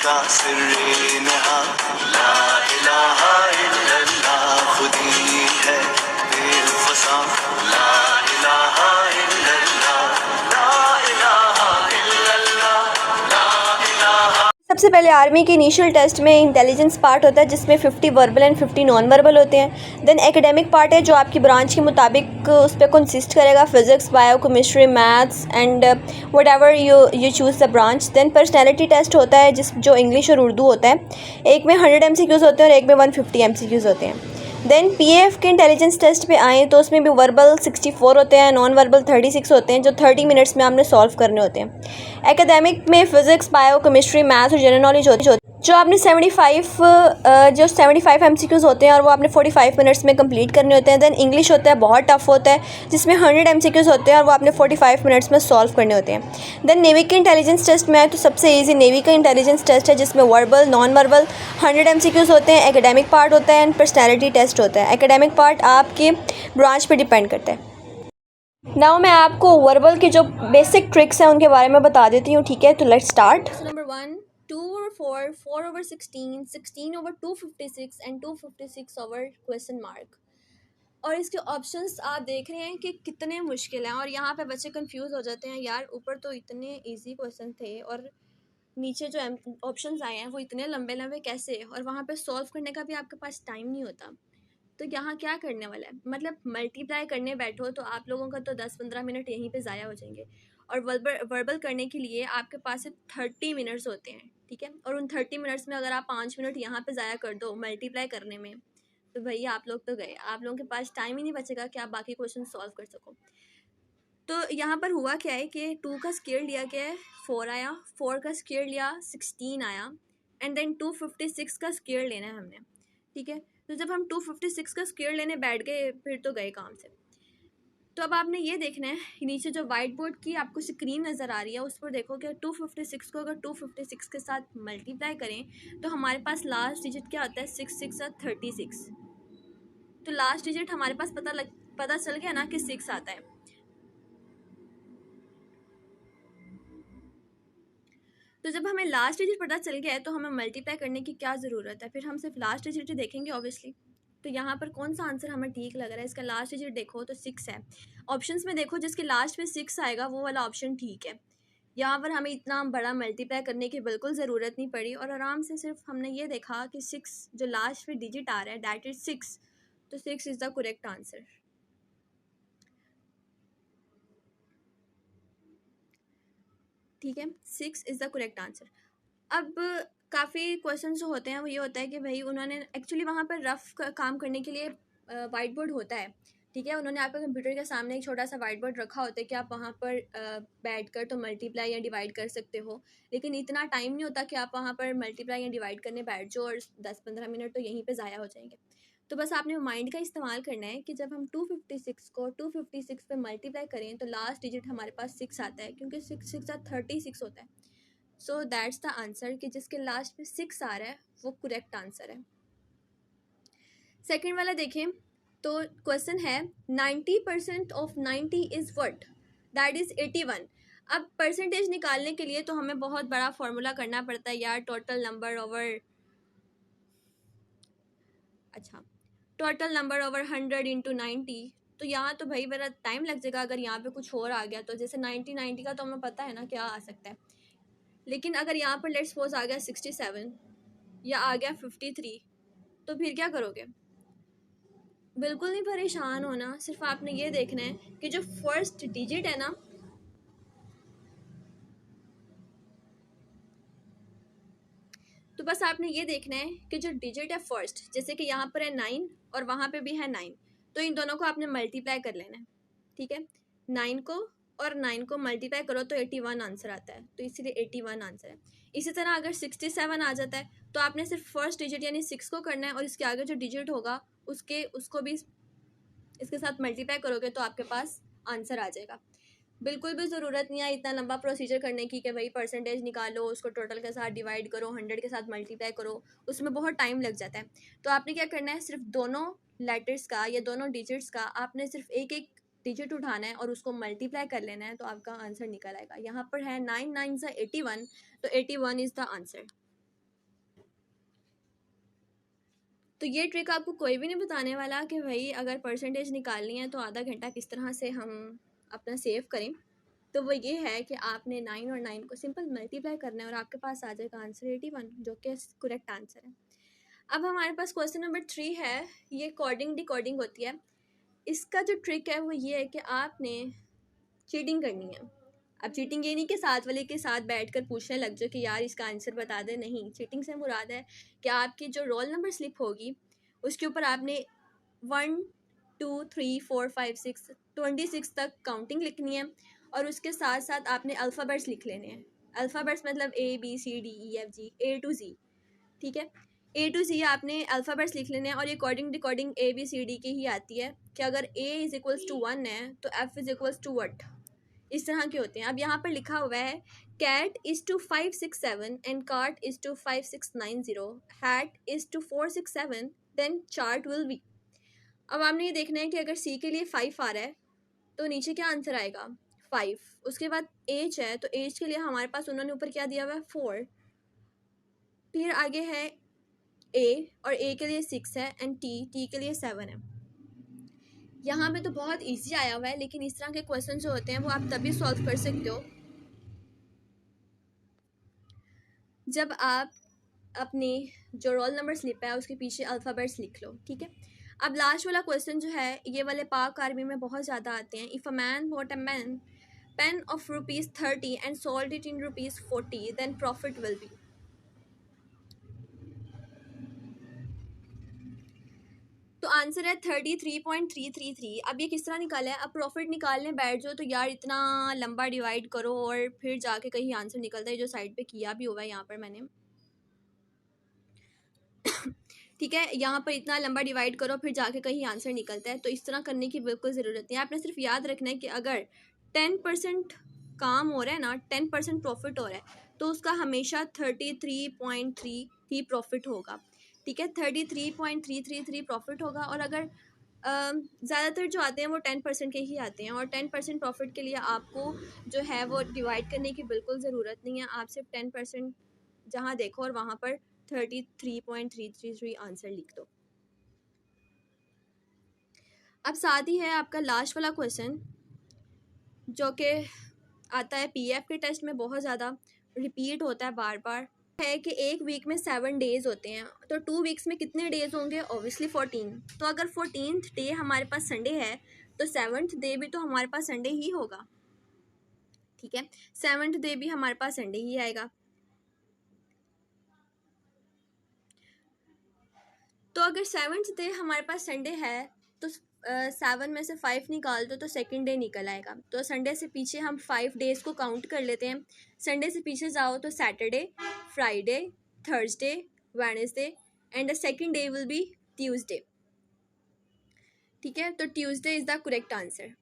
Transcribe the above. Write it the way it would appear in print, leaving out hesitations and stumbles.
का सिर्रे नहा, ला इलाहा इल्लल्लाह खुदी है बेवफा, ला इलाहा इल्लल्लाह, ला इलाहा इल्लल्लाह, ला इलाहा। सबसे पहले आर्मी के इनिशियल टेस्ट में इंटेलिजेंस पार्ट होता है जिसमें 50 वर्बल एंड 50 नॉन वर्बल होते हैं। देन एकेडमिक पार्ट है जो आपकी ब्रांच के मुताबिक उस पर कंसिस्ट करेगा, physics, bio, chemistry, maths and whatever you choose the branch. Then personality test होता है जो इंग्लिश और उर्दू होता है। एक में 100 MCQs होते हैं और एक में 150 MCQs होते हैं। देन PAF के इंटेलिजेंस टेस्ट पे आएँ तो उसमें भी वर्बल 64 होते हैं, नॉन वर्बल 36 होते हैं, जो 30 मिनट्स में आपने सॉल्व करने होते हैं। एकेडमिक में फ़िज़िक्स, बायो, केमिस्ट्री, मैथ्स और जनरल नॉलेज होती है, जो आपने 75 MCQs होते हैं और वो आपने 45 मिनट्स में कंप्लीट करने होते हैं। देन इंग्लिश होता है, बहुत टफ होता है, जिसमें 100 MCQs होते हैं और वो आपने 45 मिनट्स में सॉल्व करने होते हैं। देन नेवी के इंटेलिजेंस टेस्ट में आए तो सबसे ईजी नेवी का इंटेलिजेंस टेस्ट है जिसमें वर्बल, नॉन वर्बल 100 MCQs होते हैं, एकेडमिक पार्ट होता है एंड पर्सनैलिटी टेस्ट होता है। एकेडमिक पार्ट आपके ब्रांच पर डिपेंड करता है। नाउ मैं आपको वर्बल की जो बेसिक ट्रिक्स हैं उनके बारे में बता देती हूँ, ठीक है? तो लेट्स स्टार्ट। Number 1, 2/4, 4/16, 16/256 and 256/? और इसके ऑप्शंस आप देख रहे हैं कि कितने मुश्किल हैं और यहाँ पे बच्चे कंफ्यूज हो जाते हैं, यार ऊपर तो इतने इजी क्वेश्चन थे और नीचे जो ऑप्शंस आए हैं वो इतने लंबे लंबे कैसे, और वहाँ पे सॉल्व करने का भी आपके पास टाइम नहीं होता। तो यहाँ क्या करने वाला है, मतलब मल्टीप्लाई करने बैठो तो आप लोगों का तो 10-15 मिनट यहीं पे ज़ाया हो जाएंगे, और वर्बल करने के लिए आपके पास से 30 मिनट्स होते हैं, ठीक है? और उन 30 मिनट्स में अगर आप 5 मिनट यहाँ पे ज़ाया कर दो मल्टीप्लाई करने में, तो भैया आप लोग तो गए, आप लोगों के पास टाइम ही नहीं बचेगा कि आप बाकी क्वेश्चन सॉल्व कर सको। तो यहाँ पर हुआ क्या है कि 2 का स्क्वायर लिया गया है, 4 आया, 4 का स्क्वायर लिया 16 आया, एंड देन 256 का स्क्वायर लेना है हमने, ठीक है? तो जब हम 256 का स्क्वायर लेने बैठ गए फिर तो गए काम से। तो अब आपने ये देखना है, नीचे जो वाइट बोर्ड की आपको स्क्रीन नज़र आ रही है उस पर देखो कि 256 को अगर 256 के साथ मल्टीप्लाई करें तो हमारे पास लास्ट डिजिट क्या होता है, 6 6 36। तो लास्ट डिजिट हमारे पास पता चल गया ना कि 6 आता है। तो जब हमें लास्ट डिजिट पता चल गया है तो हमें मल्टीप्लाई करने की क्या ज़रूरत है, फिर हम सिर्फ लास्ट डिजिट ही देखेंगे ऑब्वियसली। तो यहाँ पर कौन सा आंसर हमें ठीक लग रहा है, इसका लास्ट डिजिट देखो तो 6 है। ऑप्शंस में देखो जिसके लास्ट में 6 आएगा वो वाला ऑप्शन ठीक है। यहाँ पर हमें इतना बड़ा मल्टीप्लाई करने की बिल्कुल ज़रूरत नहीं पड़ी और आराम से सिर्फ हमने ये देखा कि 6 जो लास्ट में डिजिट आ रहा है दैट इज़ 6, तो 6 इज़ द करेक्ट आंसर। ठीक है, 6 इज़ द करेक्ट आंसर। अब काफ़ी क्वेश्चन जो होते हैं वो ये होता है कि भाई उन्होंने एक्चुअली वहाँ पर रफ काम करने के लिए वाइट बोर्ड होता है, ठीक है? उन्होंने आपके कंप्यूटर के सामने एक छोटा सा वाइट बोर्ड रखा होता है कि आप वहाँ पर बैठ कर तो मल्टीप्लाई या डिवाइड कर सकते हो, लेकिन इतना टाइम नहीं होता कि आप वहाँ पर मल्टीप्लाई या डिवाइड करने बैठ जाओ और 10-15 मिनट तो यहीं पर ज़ाया हो जाएंगे। तो बस आपने माइंड का इस्तेमाल करना है कि जब हम 256 को 256 पे मल्टीप्लाई करें तो लास्ट डिजिट हमारे पास 6 आता है, क्योंकि 6 6 36 होता है। सो दैट्स द आंसर कि जिसके लास्ट में 6 आ रहा है वो करेक्ट आंसर है। सेकेंड वाला देखें तो क्वेश्चन है 90% of 90 is what, that is 81। अब परसेंटेज निकालने के लिए तो हमें बहुत बड़ा फॉर्मूला करना पड़ता है यार, टोटल नंबर ओवर 100 इंटू 90। तो यहाँ तो भाई मेरा टाइम लग जाएगा अगर यहाँ पे कुछ और आ गया तो, जैसे 90 का तो हमें पता है ना क्या आ सकता है, लेकिन अगर यहाँ पर लेट्स सपोज आ गया 67 या आ गया 53 तो फिर क्या करोगे? बिल्कुल नहीं परेशान होना, सिर्फ आपने ये देखना है कि जो फर्स्ट डिजिट है ना, तो बस आपने ये देखना है कि जो डिजिट है फर्स्ट, जैसे कि यहाँ पर है 9 और वहाँ पे भी है 9, तो इन दोनों को आपने मल्टीप्लाई कर लेना है, ठीक है? 9 को और 9 को मल्टीप्लाई करो तो 81 आंसर आता है, तो इसीलिए 81 आंसर है। इसी तरह अगर 67 आ जाता है तो आपने सिर्फ फर्स्ट डिजिट यानी 6 को करना है और इसके आगे जो डिजिट होगा उसको भी इसके साथ मल्टीप्लाई करोगे तो आपके पास आंसर आ जाएगा। बिल्कुल भी ज़रूरत नहीं है इतना लंबा प्रोसीजर करने की कि भाई परसेंटेज निकालो, उसको टोटल के साथ डिवाइड करो, 100 के साथ मल्टीप्लाई करो, उसमें बहुत टाइम लग जाता है। तो आपने क्या करना है, सिर्फ दोनों लेटर्स का या दोनों डिजिट्स का आपने सिर्फ एक एक डिजिट उठाना है और उसको मल्टीप्लाई कर लेना है तो आपका आंसर निकल आएगा। यहाँ पर है 9 9 81, तो 81 इज़ द आंसर। तो ये ट्रिक आपको कोई भी नहीं बताने वाला कि भाई अगर परसेंटेज निकालनी है तो आधा घंटा किस तरह से हम अपना सेव करें। तो वो ये है कि आपने 9 और 9 को सिंपल मल्टीप्लाई करना है और आपके पास आ जाएगा आंसर 81, जो कि करेक्ट आंसर है। अब हमारे पास क्वेश्चन नंबर 3 है, ये कोडिंग डिकोडिंग होती है। इसका जो ट्रिक है वो ये है कि आपने चीटिंग करनी है। अब चीटिंग ये नहीं कि साथ वाले के साथ बैठकर पूछने लग जाओ कि यार इसका आंसर बता दे, नहीं। चीटिंग से मुराद है कि आपकी जो रोल नंबर स्लिप होगी उसके ऊपर आपने 1 2 3 4 5 6 26 तक काउंटिंग लिखनी है और उसके साथ साथ आपने अल्फ़ाबेट्स लिख लेने हैं। अल्फ़ाबेट्स मतलब ABCDEFG A to Z, ठीक है। A to Z आपने अल्फ़ाबेट्स लिख लेने हैं और ये कोडिंग डिकोडिंग ABCD की ही आती है कि अगर A इज़ इक्वल्स टू 1 है तो F is equals to what, इस तरह के होते हैं। अब यहाँ पर लिखा हुआ है cat is to 567 and cart is to 5690, hat is to 467, then chart will be. अब आपने ये देखना है कि अगर सी के लिए 5 आ रहा है तो नीचे क्या आंसर आएगा 5। उसके बाद एच है तो एच के लिए हमारे पास उन्होंने ऊपर क्या दिया हुआ है 4। फिर आगे है ए और ए के लिए 6 है एंड टी के लिए 7 है। यहाँ पे तो बहुत इजी आया हुआ है, लेकिन इस तरह के क्वेश्चन जो होते हैं वो आप तभी सॉल्व कर सकते हो जब आप अपनी जो रोल नंबर स्लिप है उसके पीछे अल्फ़ाबेट्स लिख लो, ठीक है। अब लास्ट वाला क्वेश्चन जो है ये वाले पाक आर्मी में बहुत ज़्यादा आते हैं। If a man bought a man pen of ₹30 and sold it in ₹40 then profit will be. तो आंसर है 33.333। अब ये किस तरह निकाला है, अब प्रॉफिट निकालने बैठ जाओ तो यार इतना लंबा डिवाइड करो और फिर जाके कहीं आंसर निकलता है, जो साइड पे किया भी हुआ है यहाँ पर मैंने, ठीक है। यहाँ पर इतना लंबा डिवाइड करो फिर जाके कहीं आंसर निकलता है। तो इस तरह करने की बिल्कुल ज़रूरत नहीं है। आपने सिर्फ याद रखना है कि अगर 10% काम हो रहा है ना, 10% प्रॉफिट हो रहा है तो उसका हमेशा 33.33 प्रॉफिट होगा, ठीक है। 33.333 प्रॉफिट होगा। और अगर ज़्यादातर जो आते हैं वो 10% के ही आते हैं और 10% प्रॉफिट के लिए आपको जो है वो डिवाइड करने की बिल्कुल ज़रूरत नहीं है। आप सिर्फ 10% जहाँ देखो और वहाँ पर 33.333 आंसर लिख दो। अब साथ ही है आपका लास्ट वाला क्वेश्चन जो कि आता है पीएफ के टेस्ट में, बहुत ज़्यादा रिपीट होता है बार बार, है कि एक वीक में 7 डेज़ होते हैं तो 2 वीक्स में कितने डेज़ होंगे, ऑब्वियसली 14। तो अगर 14th डे हमारे पास संडे है तो 7th डे भी तो हमारे पास संडे ही होगा, ठीक है। 7th डे भी हमारे पास संडे ही आएगा। तो अगर 7th डे हमारे पास संडे है तो 7 में से 5 निकाल दो तो सेकंड डे निकल आएगा। तो संडे से पीछे हम 5 डेज़ को काउंट कर लेते हैं। संडे से पीछे जाओ तो Saturday, Friday, Thursday, Wednesday and the second day will be Tuesday, ठीक है। तो Tuesday is the correct answer.